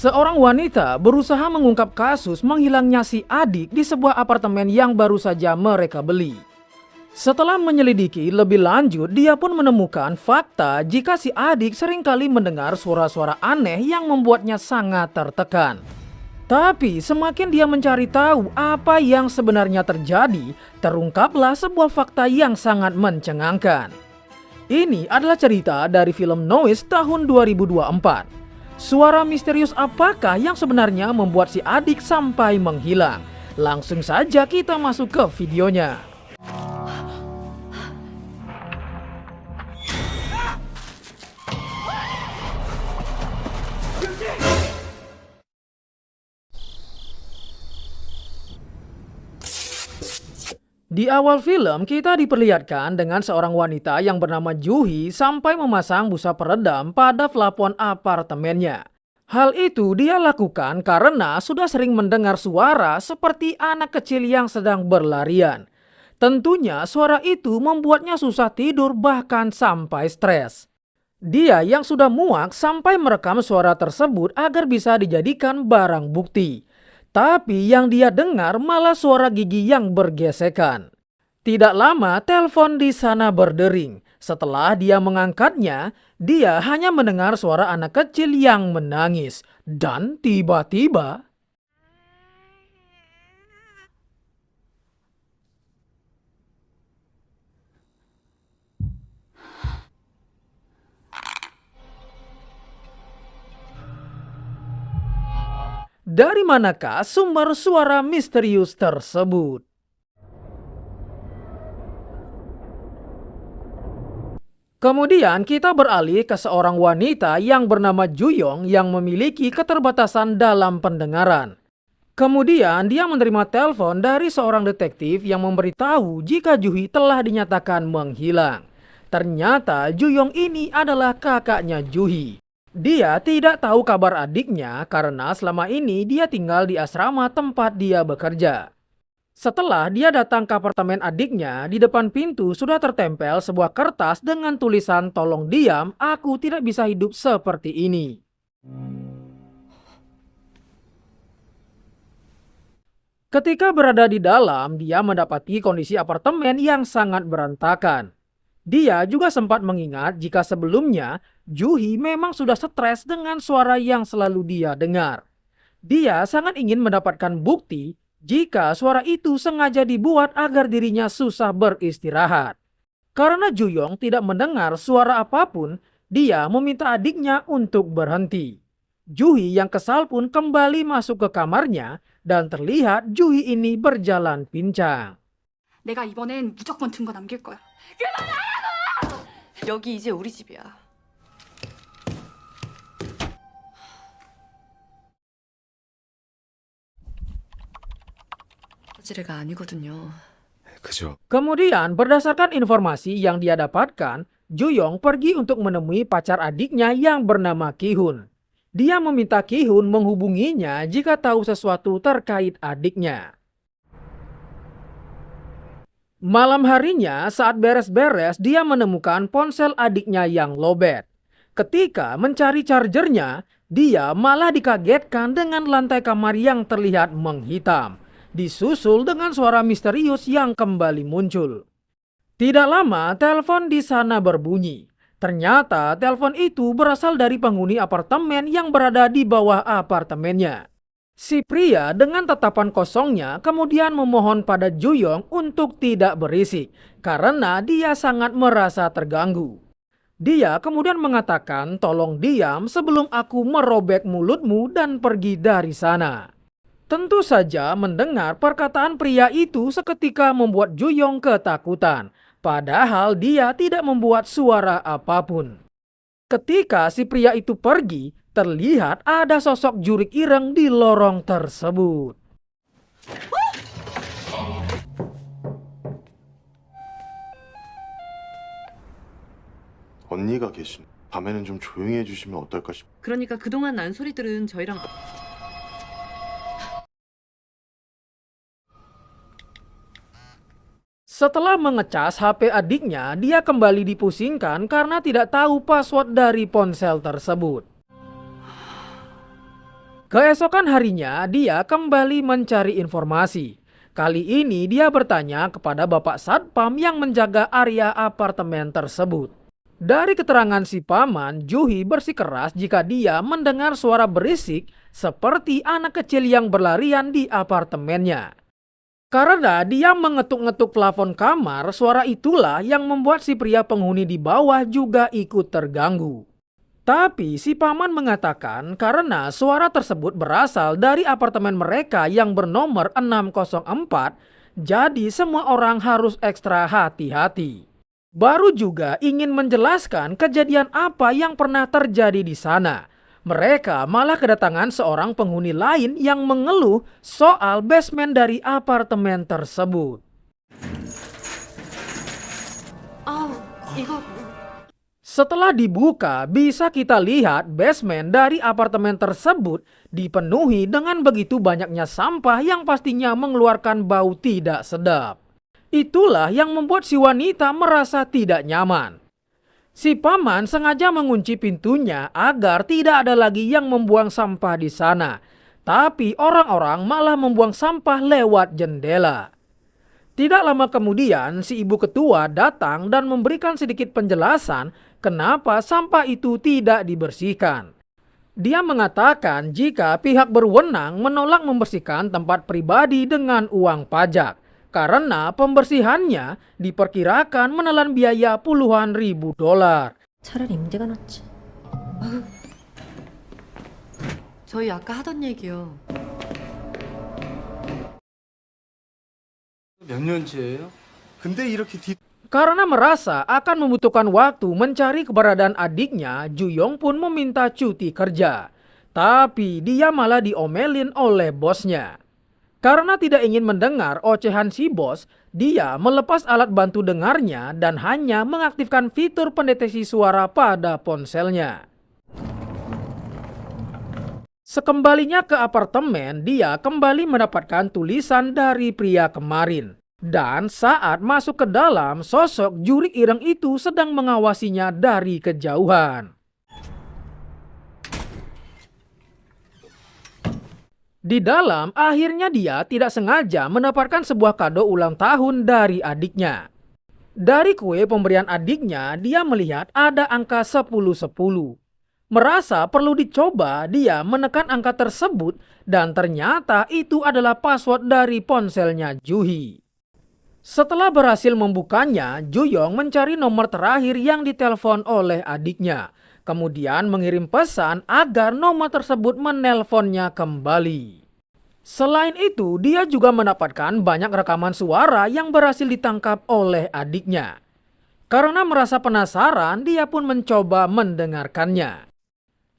Seorang wanita berusaha mengungkap kasus menghilangnya si adik di sebuah apartemen yang baru saja mereka beli. Setelah menyelidiki lebih lanjut, dia pun menemukan fakta jika si adik seringkali mendengar suara-suara aneh yang membuatnya sangat tertekan. Tapi semakin dia mencari tahu apa yang sebenarnya terjadi, terungkaplah sebuah fakta yang sangat mencengangkan. Ini adalah cerita dari film Noise tahun 2024. Suara misterius apakah yang sebenarnya membuat si adik sampai menghilang? Langsung saja kita masuk ke videonya. Di awal film, kita diperlihatkan dengan seorang wanita yang bernama Juhi sampai memasang busa peredam pada plafon apartemennya. Hal itu dia lakukan karena sudah sering mendengar suara seperti anak kecil yang sedang berlarian. Tentunya suara itu membuatnya susah tidur bahkan sampai stres. Dia yang sudah muak sampai merekam suara tersebut agar bisa dijadikan barang bukti. Tapi yang dia dengar malah suara gigi yang bergesekan. Tidak lama telepon di sana berdering. Setelah dia mengangkatnya, dia hanya mendengar suara anak kecil yang menangis. Dan tiba-tiba dari manakah sumber suara misterius tersebut? Kemudian kita beralih ke seorang wanita yang bernama Juyong yang memiliki keterbatasan dalam pendengaran. Kemudian dia menerima telepon dari seorang detektif yang memberitahu jika Juhi telah dinyatakan menghilang. Ternyata Juyong ini adalah kakaknya Juhi. Dia tidak tahu kabar adiknya karena selama ini dia tinggal di asrama tempat dia bekerja. Setelah dia datang ke apartemen adiknya, di depan pintu sudah tertempel sebuah kertas dengan tulisan "Tolong diam, aku tidak bisa hidup seperti ini". Ketika berada di dalam, dia mendapati kondisi apartemen yang sangat berantakan. Dia juga sempat mengingat jika sebelumnya Juhi memang sudah stres dengan suara yang selalu dia dengar. Dia sangat ingin mendapatkan bukti jika suara itu sengaja dibuat agar dirinya susah beristirahat. Karena Juyong tidak mendengar suara apapun, dia meminta adiknya untuk berhenti. Juhi yang kesal pun kembali masuk ke kamarnya dan terlihat Juhi ini berjalan pincang. 내가 이번엔 무조건 증거 남길 거야. 그만하라고! 여기 이제 우리 집이야. 지뢰가 아니거든요. 그죠. Kemudian berdasarkan informasi yang dia dapatkan, Juyong pergi untuk menemui pacar adiknya yang bernama Ki-hun. Dia meminta Ki-hun menghubunginya jika tahu sesuatu terkait adiknya. Malam harinya saat beres-beres dia menemukan ponsel adiknya yang lobet. Ketika mencari chargernya, dia malah dikagetkan dengan lantai kamar yang terlihat menghitam. Disusul dengan suara misterius yang kembali muncul. Tidak lama telepon di sana berbunyi. Ternyata telepon itu berasal dari penghuni apartemen yang berada di bawah apartemennya. Si pria dengan tatapan kosongnya kemudian memohon pada Juyong untuk tidak berisik karena dia sangat merasa terganggu. Dia kemudian mengatakan, "Tolong diam sebelum aku merobek mulutmu dan pergi dari sana." Tentu saja mendengar perkataan pria itu seketika membuat Juyong ketakutan. Padahal dia tidak membuat suara apapun. Ketika si pria itu pergi, terlihat ada sosok jurik ireng di lorong tersebut. 언니가 계신. 밤에는 좀 조용히 해주시면 어떨까 싶. 그러니까 그동안 난 소리들은 저희랑 Setelah mengecas HP adiknya, dia kembali dipusingkan karena tidak tahu password dari ponsel tersebut. Keesokan harinya, dia kembali mencari informasi. Kali ini dia bertanya kepada Bapak Satpam yang menjaga area apartemen tersebut. Dari keterangan si paman, Juhi bersikeras jika dia mendengar suara berisik seperti anak kecil yang berlarian di apartemennya. Karena dia mengetuk-ngetuk plafon kamar, suara itulah yang membuat si pria penghuni di bawah juga ikut terganggu. Tapi si paman mengatakan karena suara tersebut berasal dari apartemen mereka yang bernomor 604, jadi semua orang harus ekstra hati-hati. Baru juga ingin menjelaskan kejadian apa yang pernah terjadi di sana. Mereka malah kedatangan seorang penghuni lain yang mengeluh soal basement dari apartemen tersebut. 이거 Setelah dibuka, bisa kita lihat basement dari apartemen tersebut dipenuhi dengan begitu banyaknya sampah yang pastinya mengeluarkan bau tidak sedap. Itulah yang membuat si wanita merasa tidak nyaman. Si paman sengaja mengunci pintunya agar tidak ada lagi yang membuang sampah di sana. Tapi orang-orang malah membuang sampah lewat jendela. Tidak lama kemudian, si ibu ketua datang dan memberikan sedikit penjelasan kenapa sampah itu tidak dibersihkan. Dia mengatakan jika pihak berwenang menolak membersihkan tempat pribadi dengan uang pajak, karena pembersihannya diperkirakan menelan biaya puluhan ribu dolar. 차라리 임대가 낫지. 저희 아까 하던 얘기요. 몇 년째예요? 근데 이렇게 Karena merasa akan membutuhkan waktu mencari keberadaan adiknya, Juyong pun meminta cuti kerja. Tapi dia malah diomelin oleh bosnya. Karena tidak ingin mendengar ocehan si bos, dia melepas alat bantu dengarnya dan hanya mengaktifkan fitur pendeteksi suara pada ponselnya. Sekembalinya ke apartemen, dia kembali mendapatkan tulisan dari pria kemarin. Dan saat masuk ke dalam, sosok jurik ireng itu sedang mengawasinya dari kejauhan. Di dalam, akhirnya dia tidak sengaja mendapatkan sebuah kado ulang tahun dari adiknya. Dari kue pemberian adiknya, dia melihat ada angka 1010. Merasa perlu dicoba, dia menekan angka tersebut dan ternyata itu adalah password dari ponselnya Juhi. Setelah berhasil membukanya, Juyong mencari nomor terakhir yang ditelepon oleh adiknya. Kemudian mengirim pesan agar nomor tersebut menelponnya kembali. Selain itu, dia juga mendapatkan banyak rekaman suara yang berhasil ditangkap oleh adiknya. Karena merasa penasaran, dia pun mencoba mendengarkannya.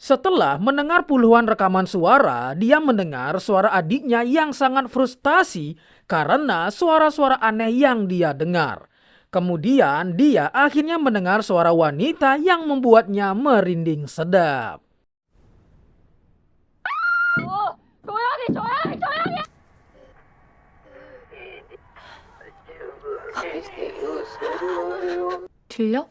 Setelah mendengar puluhan rekaman suara, dia mendengar suara adiknya yang sangat frustasi karena suara-suara aneh yang dia dengar. Kemudian dia akhirnya mendengar suara wanita yang membuatnya merinding sedap. 들려?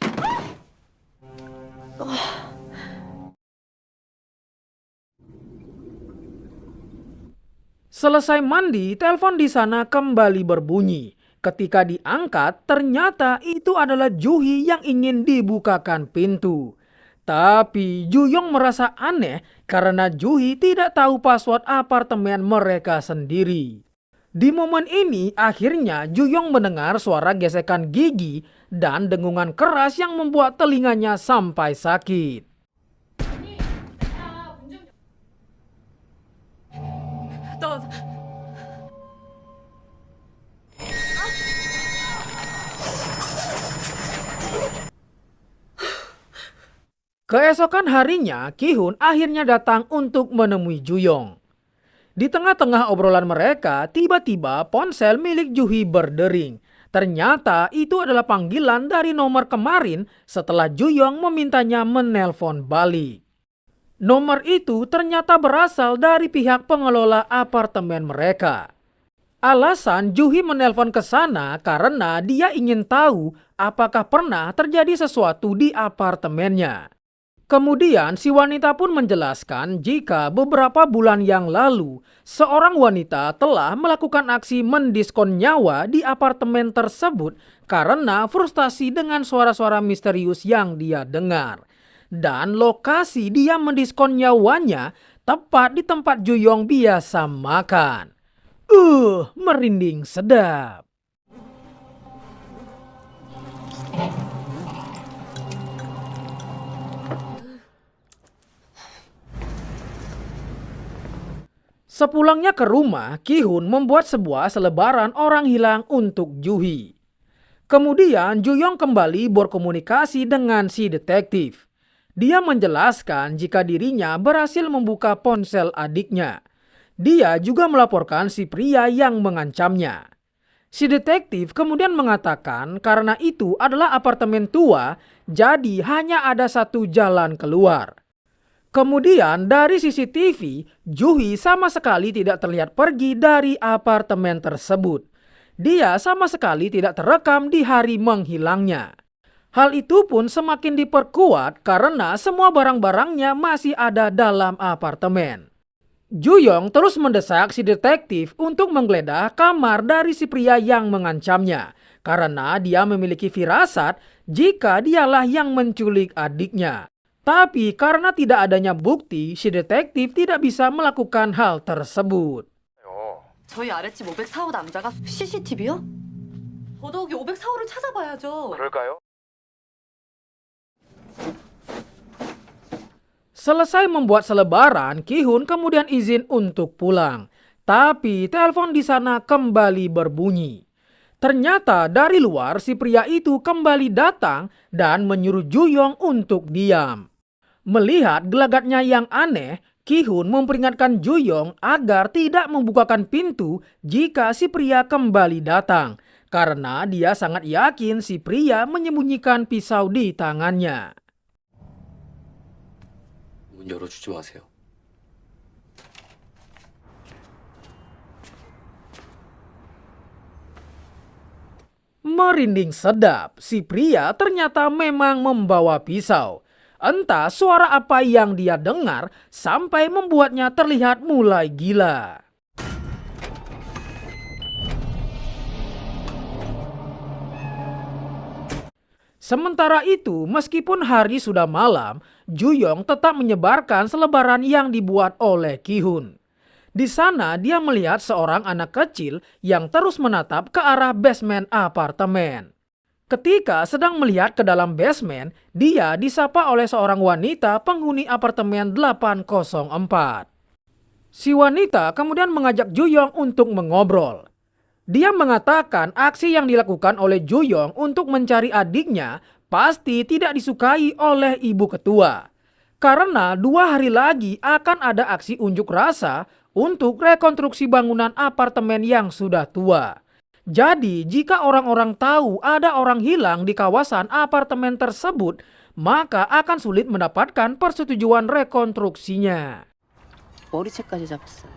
Selesai mandi, telepon di sana kembali berbunyi. Ketika diangkat, ternyata itu adalah Juhi yang ingin dibukakan pintu. Tapi Juyong merasa aneh karena Juhi tidak tahu password apartemen mereka sendiri. Di momen ini, akhirnya Juyong mendengar suara gesekan gigi dan dengungan keras yang membuat telinganya sampai sakit. Keesokan harinya, Ki-hun akhirnya datang untuk menemui Juyong. Di tengah-tengah obrolan mereka, tiba-tiba ponsel milik Juhi berdering. Ternyata itu adalah panggilan dari nomor kemarin setelah Juyong memintanya menelpon balik. Nomor itu ternyata berasal dari pihak pengelola apartemen mereka. Alasan Juhi menelpon ke sana karena dia ingin tahu apakah pernah terjadi sesuatu di apartemennya. Kemudian si wanita pun menjelaskan jika beberapa bulan yang lalu seorang wanita telah melakukan aksi mendiskon nyawa di apartemen tersebut karena frustasi dengan suara-suara misterius yang dia dengar. Dan lokasi dia mendiskon nyawanya tepat di tempat Juyong biasa makan. Merinding sedap. Sepulangnya ke rumah, Ki-hun membuat sebuah selebaran orang hilang untuk Ju-hee. Kemudian Ju-yong kembali berkomunikasi dengan si detektif. Dia menjelaskan jika dirinya berhasil membuka ponsel adiknya. Dia juga melaporkan si pria yang mengancamnya. Si detektif kemudian mengatakan karena itu adalah apartemen tua, jadi hanya ada satu jalan keluar. Kemudian dari CCTV, Ju-hee sama sekali tidak terlihat pergi dari apartemen tersebut. Dia sama sekali tidak terekam di hari menghilangnya. Hal itu pun semakin diperkuat karena semua barang-barangnya masih ada dalam apartemen. Ju-yong terus mendesak si detektif untuk menggeledah kamar dari si pria yang mengancamnya karena dia memiliki firasat jika dialah yang menculik adiknya. Tapi karena tidak adanya bukti, si detektif tidak bisa melakukan hal tersebut. 저희 아랫집 504호 남자가 CCTV요? 더더욱이 504호를 찾아봐야죠. 그럴까요? Selesai membuat selebaran, Ki-hun kemudian izin untuk pulang. Tapi telepon di sana kembali berbunyi. Ternyata dari luar si pria itu kembali datang dan menyuruh Ju-yong untuk diam. Melihat gelagatnya yang aneh, Ki-hun memperingatkan Ju-yong agar tidak membukakan pintu jika si pria kembali datang. Karena dia sangat yakin si pria menyembunyikan pisau di tangannya. 문 열어주지 마세요. Merinding sedap, si pria ternyata memang membawa pisau. Entah suara apa yang dia dengar sampai membuatnya terlihat mulai gila. Sementara itu, meskipun hari sudah malam, Ju-yong tetap menyebarkan selebaran yang dibuat oleh Ki-hun. Di sana dia melihat seorang anak kecil yang terus menatap ke arah basement apartemen. Ketika sedang melihat ke dalam basement, dia disapa oleh seorang wanita penghuni apartemen 804. Si wanita kemudian mengajak Ju-yong untuk mengobrol. Dia mengatakan aksi yang dilakukan oleh Ju-yong untuk mencari adiknya pasti tidak disukai oleh ibu ketua. Karena 2 hari lagi akan ada aksi unjuk rasa untuk rekonstruksi bangunan apartemen yang sudah tua. Jadi jika orang-orang tahu ada orang hilang di kawasan apartemen tersebut, maka akan sulit mendapatkan persetujuan rekonstruksinya. 머리채까지 잡았어.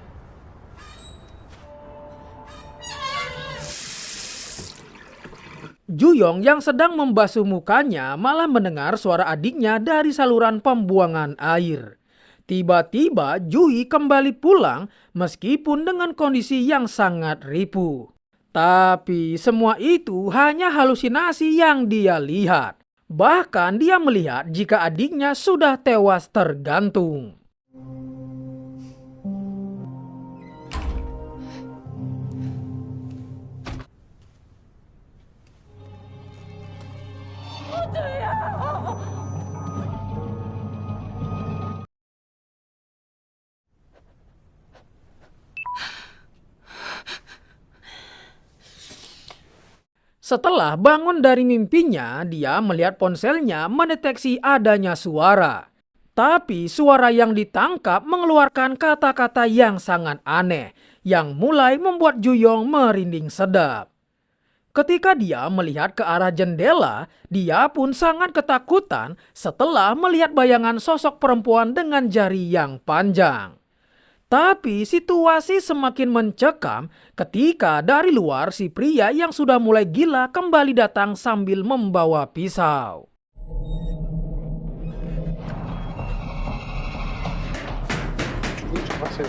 Ju-yong yang sedang membasuh mukanya malah mendengar suara adiknya dari saluran pembuangan air. Tiba-tiba Ju-hee kembali pulang meskipun dengan kondisi yang sangat ripuh. Tapi semua itu hanya halusinasi yang dia lihat. Bahkan dia melihat jika adiknya sudah tewas tergantung. Setelah bangun dari mimpinya, dia melihat ponselnya mendeteksi adanya suara. Tapi suara yang ditangkap mengeluarkan kata-kata yang sangat aneh, yang mulai membuat Ju-yong merinding sedap. Ketika dia melihat ke arah jendela, dia pun sangat ketakutan setelah melihat bayangan sosok perempuan dengan jari yang panjang. Tapi situasi semakin mencekam ketika dari luar si pria yang sudah mulai gila kembali datang sambil membawa pisau. Si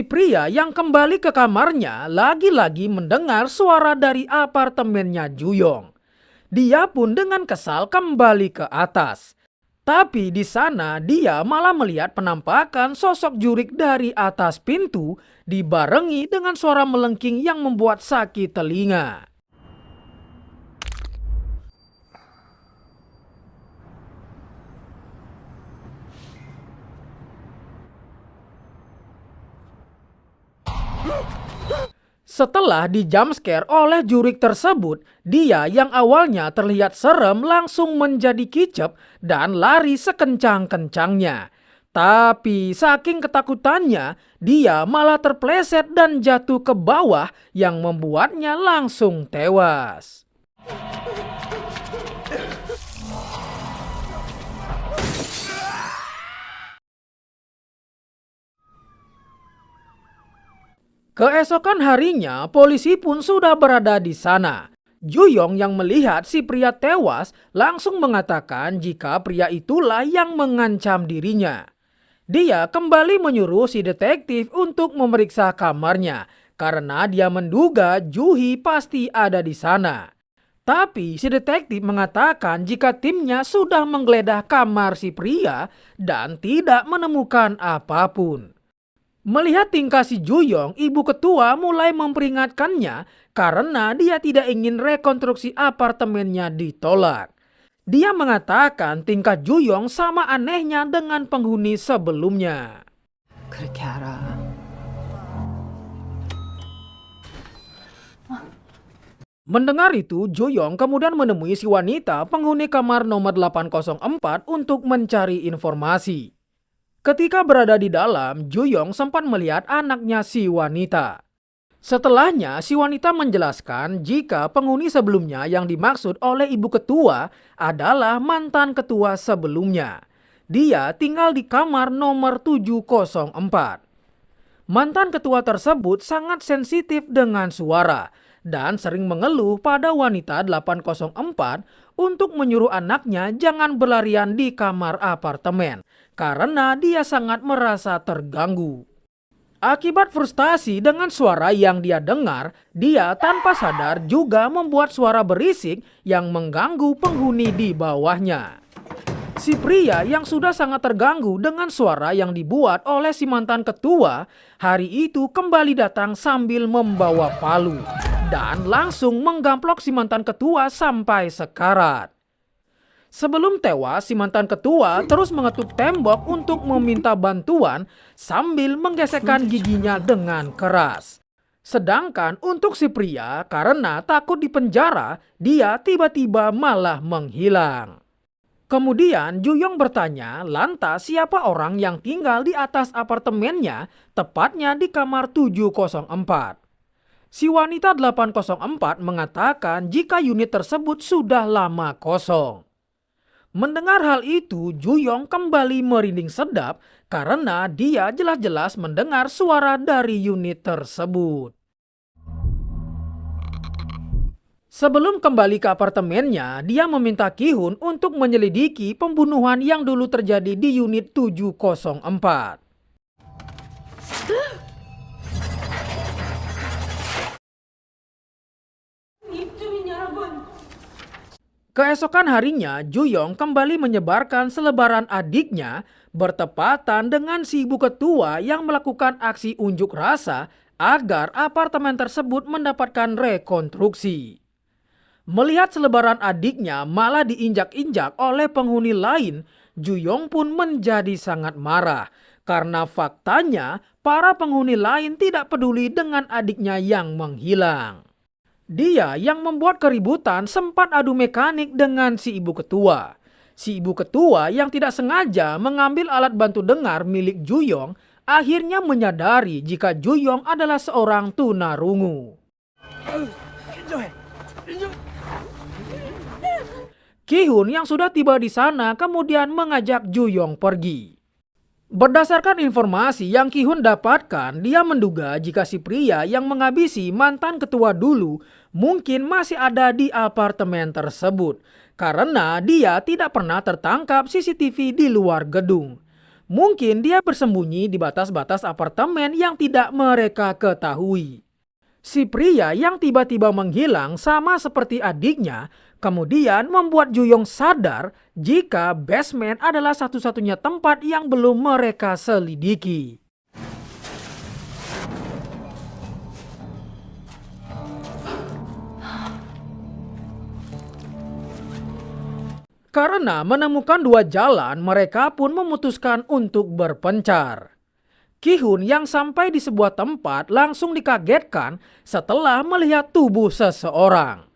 pria yang kembali ke kamarnya lagi-lagi mendengar suara dari apartemennya Juyong. Dia pun dengan kesal kembali ke atas. Tapi di sana dia malah melihat penampakan sosok jurik dari atas pintu dibarengi dengan suara melengking yang membuat sakit telinga. Setelah di jumpscare oleh jurik tersebut, dia yang awalnya terlihat serem langsung menjadi kicep dan lari sekencang-kencangnya. Tapi saking ketakutannya, dia malah terpleset dan jatuh ke bawah yang membuatnya langsung tewas. Keesokan harinya, polisi pun sudah berada di sana. Juyong yang melihat si pria tewas langsung mengatakan jika pria itulah yang mengancam dirinya. Dia kembali menyuruh si detektif untuk memeriksa kamarnya karena dia menduga Juhi pasti ada di sana. Tapi si detektif mengatakan jika timnya sudah menggeledah kamar si pria dan tidak menemukan apapun. Melihat tingkah si Juyong, ibu ketua mulai memperingatkannya karena dia tidak ingin rekonstruksi apartemennya ditolak. Dia mengatakan tingkah Juyong sama anehnya dengan penghuni sebelumnya. 그렇게 알아. Mendengar itu, Juyong kemudian menemui si wanita penghuni kamar nomor 804 untuk mencari informasi. Ketika berada di dalam, Juyong sempat melihat anaknya si wanita. Setelahnya, si wanita menjelaskan jika penghuni sebelumnya yang dimaksud oleh ibu ketua adalah mantan ketua sebelumnya. Dia tinggal di kamar nomor 704. Mantan ketua tersebut sangat sensitif dengan suara dan sering mengeluh pada wanita 804 untuk menyuruh anaknya jangan berlarian di kamar apartemen karena dia sangat merasa terganggu. Akibat frustasi dengan suara yang dia dengar, dia tanpa sadar juga membuat suara berisik yang mengganggu penghuni di bawahnya. Si pria yang sudah sangat terganggu dengan suara yang dibuat oleh si mantan ketua, hari itu kembali datang sambil membawa palu dan langsung menggamplok si mantan ketua sampai sekarat. Sebelum tewas, si mantan ketua terus mengetuk tembok untuk meminta bantuan sambil menggesekkan giginya dengan keras. Sedangkan untuk si pria, karena takut dipenjara, dia tiba-tiba malah menghilang. Kemudian Juyong bertanya, lantas siapa orang yang tinggal di atas apartemennya, tepatnya di kamar 704. Si wanita 804 mengatakan jika unit tersebut sudah lama kosong. Mendengar hal itu, Juyong kembali merinding sedap karena dia jelas-jelas mendengar suara dari unit tersebut. Sebelum kembali ke apartemennya, dia meminta Ki-hun untuk menyelidiki pembunuhan yang dulu terjadi di unit 704. Keesokan harinya, Juyong kembali menyebarkan selebaran adiknya bertepatan dengan si ibu ketua yang melakukan aksi unjuk rasa agar apartemen tersebut mendapatkan rekonstruksi. Melihat selebaran adiknya malah diinjak-injak oleh penghuni lain, Juyong pun menjadi sangat marah karena faktanya para penghuni lain tidak peduli dengan adiknya yang menghilang. Dia yang membuat keributan sempat adu mekanik dengan si ibu ketua. Si ibu ketua yang tidak sengaja mengambil alat bantu dengar milik Juyong akhirnya menyadari jika Juyong adalah seorang tunarungu. Ki-hun yang sudah tiba di sana kemudian mengajak Juyong pergi. Berdasarkan informasi yang Ki-hun dapatkan, dia menduga jika si pria yang menghabisi mantan ketua dulu mungkin masih ada di apartemen tersebut karena dia tidak pernah tertangkap CCTV di luar gedung. Mungkin dia bersembunyi di batas-batas apartemen yang tidak mereka ketahui. Si pria yang tiba-tiba menghilang sama seperti adiknya kemudian membuat Ju-yong sadar jika basement adalah satu-satunya tempat yang belum mereka selidiki. Karena menemukan dua jalan, mereka pun memutuskan untuk berpencar. Ki-hun yang sampai di sebuah tempat langsung dikagetkan setelah melihat tubuh seseorang.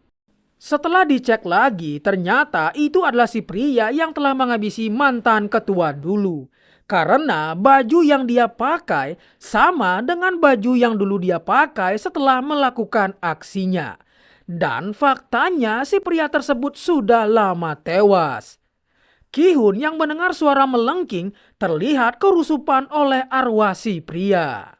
Setelah dicek lagi, ternyata itu adalah si pria yang telah menghabisi mantan ketua dulu. Karena baju yang dia pakai sama dengan baju yang dulu dia pakai setelah melakukan aksinya. Dan faktanya si pria tersebut sudah lama tewas. Ki-hun yang mendengar suara melengking terlihat kerusupan oleh arwah si pria.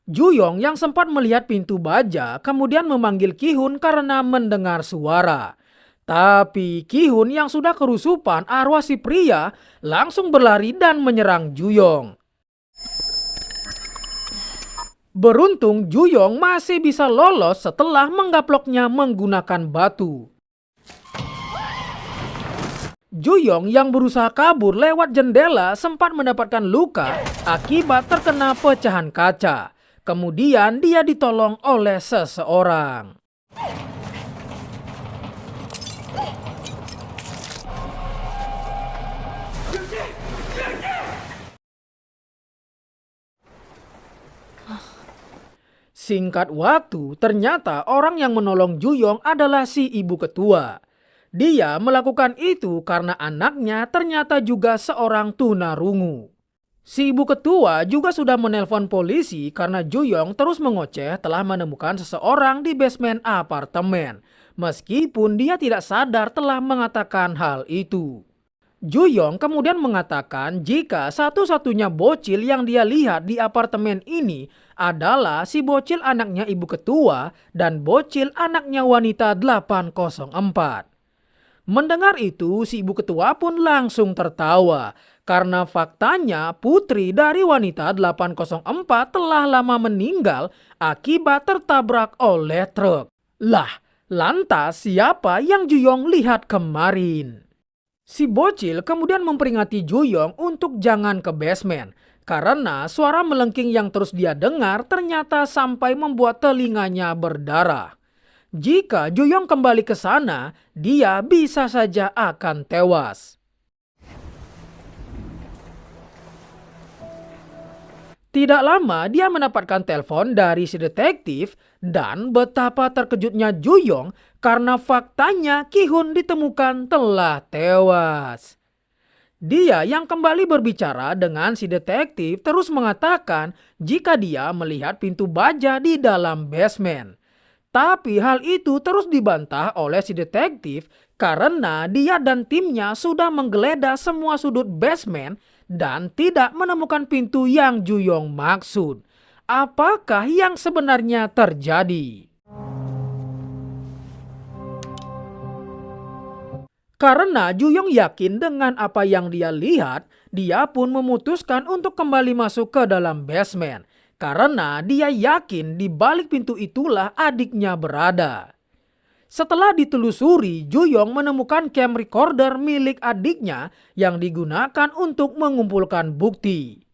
Ju-yong yang sempat melihat pintu baja kemudian memanggil Ki-hun karena mendengar suara. Tapi Ki-hun yang sudah kerusupan arwah si pria langsung berlari dan menyerang Ju-yong. Beruntung Ju-yong masih bisa lolos setelah menggaploknya menggunakan batu. Ju-yong yang berusaha kabur lewat jendela sempat mendapatkan luka akibat terkena pecahan kaca. Kemudian dia ditolong oleh seseorang. Singkat waktu, ternyata orang yang menolong Ju-yong adalah si ibu ketua. Dia melakukan itu karena anaknya ternyata juga seorang tunarungu. Si ibu ketua juga sudah menelpon polisi karena Ju-yong terus mengoceh telah menemukan seseorang di basement apartemen. Meskipun dia tidak sadar telah mengatakan hal itu. Ju-yong kemudian mengatakan jika satu-satunya bocil yang dia lihat di apartemen ini adalah si bocil anaknya ibu ketua dan bocil anaknya wanita 804. Mendengar itu, si ibu ketua pun langsung tertawa karena faktanya putri dari wanita 804 telah lama meninggal akibat tertabrak oleh truk. Lah, lantas siapa yang Ju-yong lihat kemarin? Si bocil kemudian memperingati Ju-yong untuk jangan ke basement karena suara melengking yang terus dia dengar ternyata sampai membuat telinganya berdarah. Jika Ju-yong kembali ke sana, dia bisa saja akan tewas. Tidak lama dia mendapatkan telepon dari si detektif dan betapa terkejutnya Ju-yong karena faktanya Ki-hun ditemukan telah tewas. Dia yang kembali berbicara dengan si detektif terus mengatakan jika dia melihat pintu baja di dalam basement. Tapi hal itu terus dibantah oleh si detektif karena dia dan timnya sudah menggeledah semua sudut basement dan tidak menemukan pintu yang Ju-yong maksud. Apakah yang sebenarnya terjadi? Karena Ju-yong yakin dengan apa yang dia lihat, dia pun memutuskan untuk kembali masuk ke dalam basement. Karena dia yakin di balik pintu itulah adiknya berada. Setelah ditelusuri, Ju-yong menemukan cam recorder milik adiknya yang digunakan untuk mengumpulkan bukti.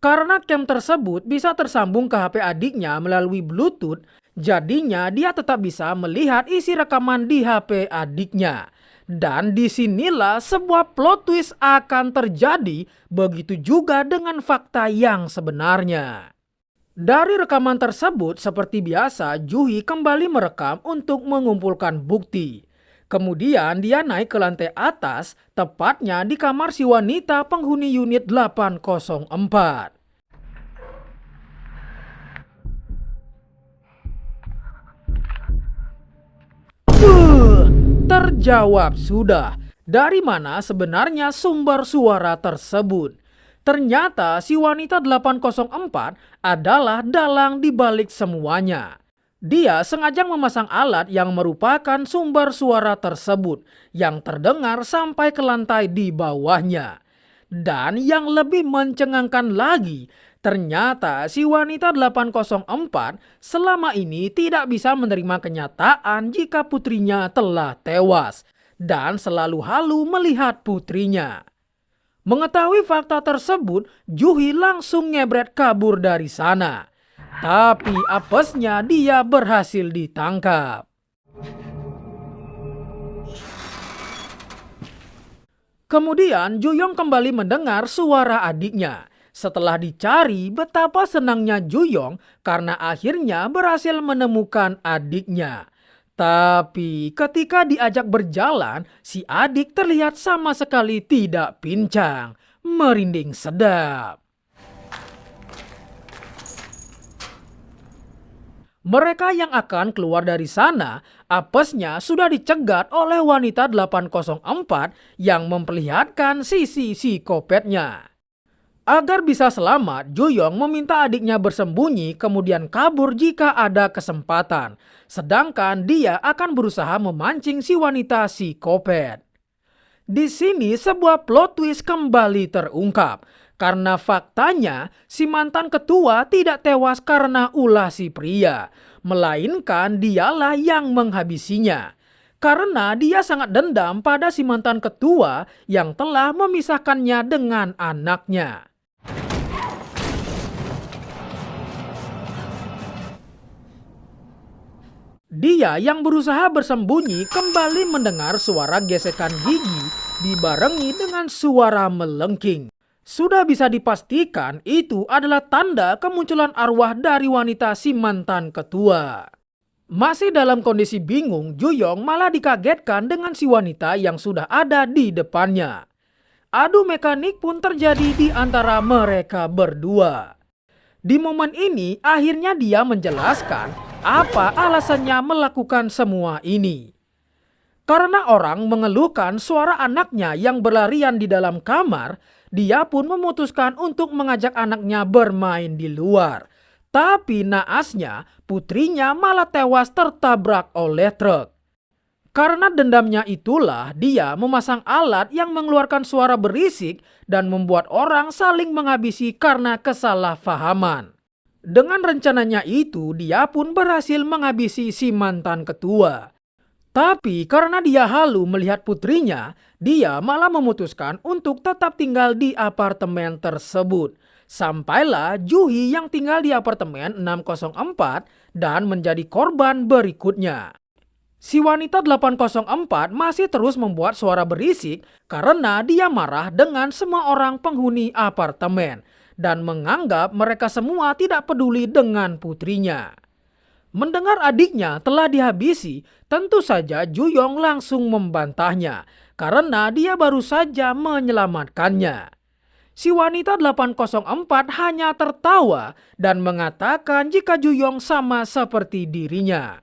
Karena cam tersebut bisa tersambung ke HP adiknya melalui Bluetooth, jadinya dia tetap bisa melihat isi rekaman di HP adiknya. Dan disinilah sebuah plot twist akan terjadi, begitu juga dengan fakta yang sebenarnya. Dari rekaman tersebut, seperti biasa, Ju-hee kembali merekam untuk mengumpulkan bukti. Kemudian dia naik ke lantai atas, tepatnya di kamar si wanita penghuni unit 804. Terjawab sudah, dari mana sebenarnya sumber suara tersebut? Ternyata si wanita 804 adalah dalang di balik semuanya. Dia sengaja memasang alat yang merupakan sumber suara tersebut yang terdengar sampai ke lantai di bawahnya. Dan yang lebih mencengangkan lagi, ternyata si wanita 804 selama ini tidak bisa menerima kenyataan jika putrinya telah tewas dan selalu halu melihat putrinya. Mengetahui fakta tersebut, Juhi langsung ngebret kabur dari sana. Tapi apesnya dia berhasil ditangkap. Kemudian Juyong kembali mendengar suara adiknya. Setelah dicari, betapa senangnya Juyong karena akhirnya berhasil menemukan adiknya. Tapi ketika diajak berjalan, si adik terlihat sama sekali tidak pincang, merinding sedap. Mereka yang akan keluar dari sana, apesnya sudah dicegat oleh wanita 804 yang memperlihatkan sisi psikopatnya. Agar bisa selamat, Juyong meminta adiknya bersembunyi kemudian kabur jika ada kesempatan. Sedangkan dia akan berusaha memancing si wanita psikopat. Di sini sebuah plot twist kembali terungkap. Karena faktanya si mantan ketua tidak tewas karena ulah si pria. Melainkan dialah yang menghabisinya. Karena dia sangat dendam pada si mantan ketua yang telah memisahkannya dengan anaknya. Dia yang berusaha bersembunyi kembali mendengar suara gesekan gigi dibarengi dengan suara melengking. Sudah bisa dipastikan itu adalah tanda kemunculan arwah dari wanita si mantan ketua. Masih dalam kondisi bingung, Juyong malah dikagetkan dengan si wanita yang sudah ada di depannya. Adu mekanik pun terjadi di antara mereka berdua. Di momen ini akhirnya dia menjelaskan apa alasannya melakukan semua ini. Karena orang mengeluhkan suara anaknya yang berlarian di dalam kamar, dia pun memutuskan untuk mengajak anaknya bermain di luar. Tapi naasnya putrinya malah tewas tertabrak oleh truk. Karena dendamnya itulah dia memasang alat yang mengeluarkan suara berisik dan membuat orang saling menghabisi karena kesalahpahaman. Dengan rencananya itu dia pun berhasil menghabisi si mantan ketua. Tapi karena dia halu melihat putrinya, dia malah memutuskan untuk tetap tinggal di apartemen tersebut. Sampailah Juhi yang tinggal di apartemen 604 dan menjadi korban berikutnya. Si wanita 804 masih terus membuat suara berisik karena dia marah dengan semua orang penghuni apartemen dan menganggap mereka semua tidak peduli dengan putrinya. Mendengar adiknya telah dihabisi, tentu saja Juyong langsung membantahnya karena dia baru saja menyelamatkannya. Si wanita 804 hanya tertawa dan mengatakan jika Juyong sama seperti dirinya.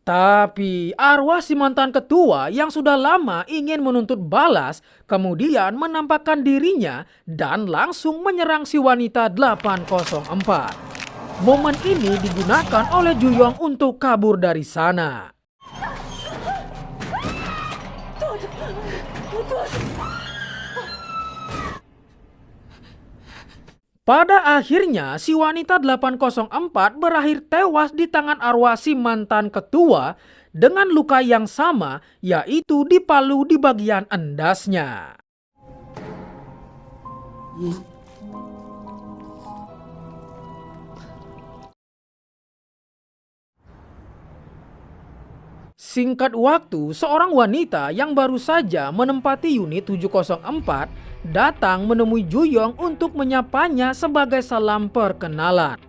Tapi arwah si mantan ketua yang sudah lama ingin menuntut balas kemudian menampakkan dirinya dan langsung menyerang si wanita 804. Momen ini digunakan oleh Juyong untuk kabur dari sana. Pada akhirnya si wanita 804 berakhir tewas di tangan arwah si mantan ketua dengan luka yang sama, yaitu dipalu di bagian endasnya. Singkat waktu, seorang wanita yang baru saja menempati unit 704 datang menemui Juyong untuk menyapanya sebagai salam perkenalan.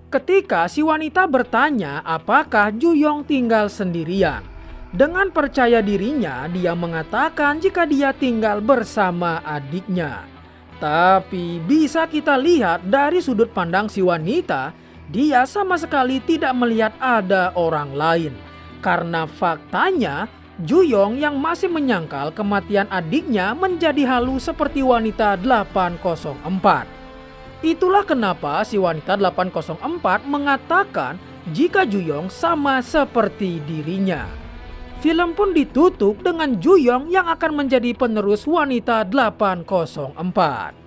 Ketika si wanita bertanya apakah Juyong tinggal sendirian, dengan percaya dirinya dia mengatakan jika dia tinggal bersama adiknya. Tapi bisa kita lihat dari sudut pandang si wanita, dia sama sekali tidak melihat ada orang lain. Karena faktanya Juyong yang masih menyangkal kematian adiknya menjadi halu seperti wanita 804. Itulah kenapa si wanita 804 mengatakan jika Juyong sama seperti dirinya. Film pun ditutup dengan Juyong yang akan menjadi penerus wanita 804.